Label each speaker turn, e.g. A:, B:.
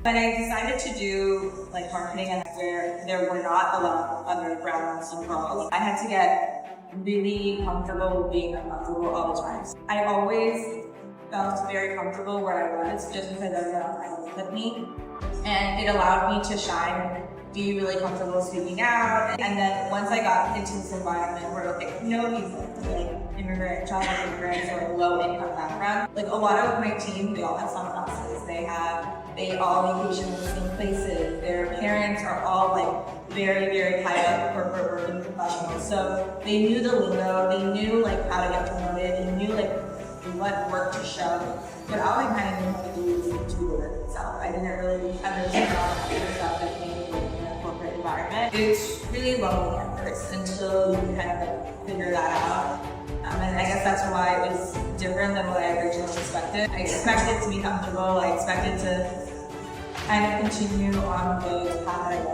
A: When I decided to do like marketing and where there were not a lot of other graduates and girls, I had to get really comfortable with being uncomfortable all the time. I always felt very comfortable where I was just because everyone else kind of looked at me. And it allowed me to shine and be really comfortable speaking out. And then once I got into this environment where like immigrant, child immigrants or low income background, like a lot of my team, they all have sunglasses. They all vacation in the same places. Their parents are all like very, very high up corporate working professionals. So they knew the lingo, they knew like how to get promoted, they knew like what work to show. But all I kind of knew how to do was do the work itself. I didn't really understand all the other stuff that came with in a corporate environment. It's really lonely at first until you kind of like figure that out. And I guess that's why it was different than what I originally expected. I expected to be comfortable. I expected to kind of continue on the path I